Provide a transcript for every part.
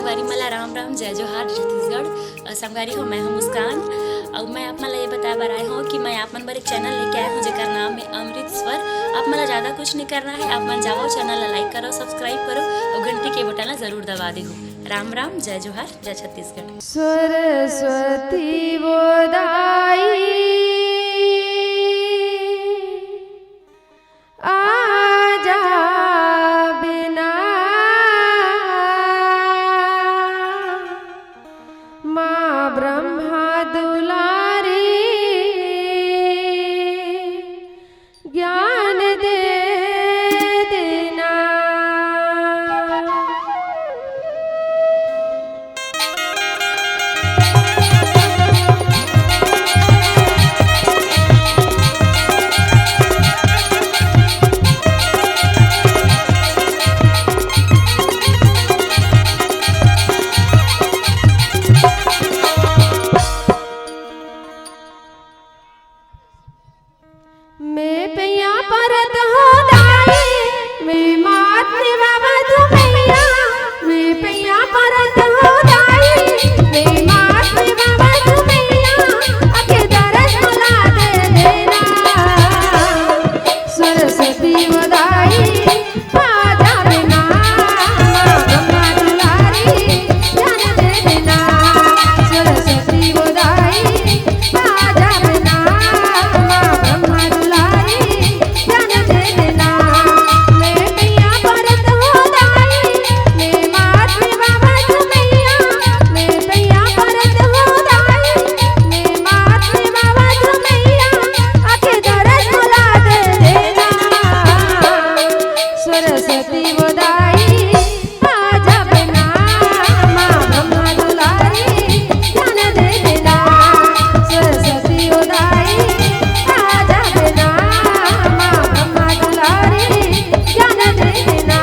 संगवारी मला राम राम जय जोहार छत्तीसगढ़। संगवारी हो मैं हूँ मुस्कान और मैं आप मला ये बताया बर आए हूँ कि मैं आप मन बर एक चैनल लेके आया हूँ जेकर नाम है अमृत स्वर। आप मला ज़्यादा कुछ नहीं करना है, आप मन जाओ चैनल ला लाइक करो, सब्सक्राइब करो और घंटी के बटन ला जरूर दबा दे। राम राम जय जोहार जय छत्तीसगढ़। सरस्वती बोदाई आजा बिना माँ ब्रह्मा दुलारी ज्ञान दे देना। मैं पैया परत हो दाई मैं मात में बाबा तू मैया। मैं पैया परत हो दाई मैं मात में बाबा तू मैया। आके दरस मला दे देना। सरस्वती बदाई आजा बिना माँ ब्रह्मा दुलारी ज्ञान दे देना। सरस्वती बदाई आजा बिना माँ ब्रह्मा सरस्वती बोदाई आजा बिना माँ ब्रह्मा दुलारी ज्ञान दे देना। सरस्वती बोदाई आजा बिना माँ ब्रह्मा दुलारी ज्ञान दे देना।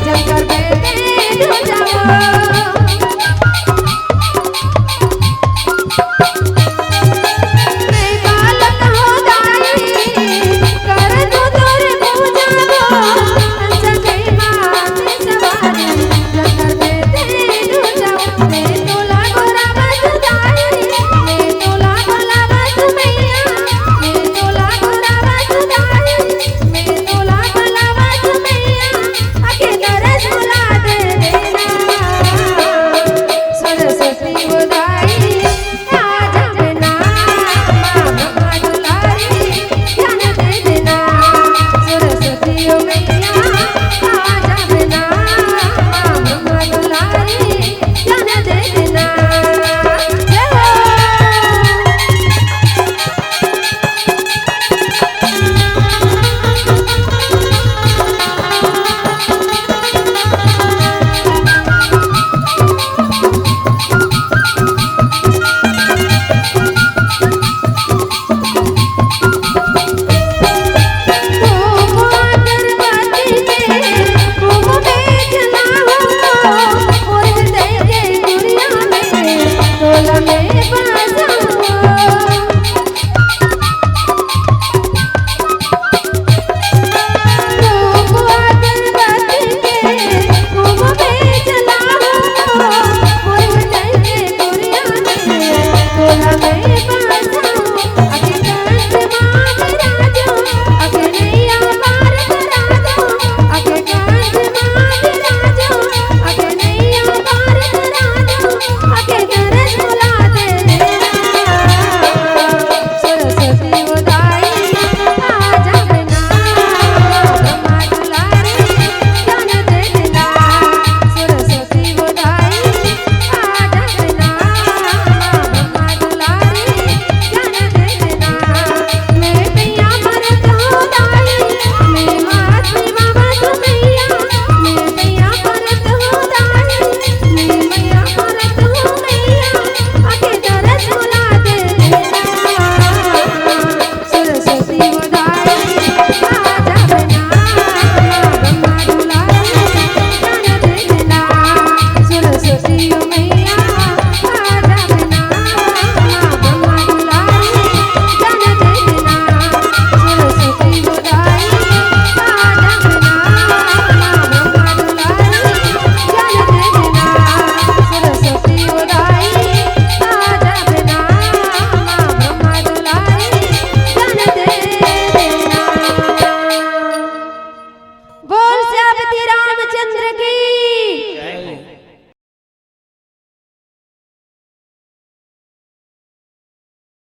जब कर बेटे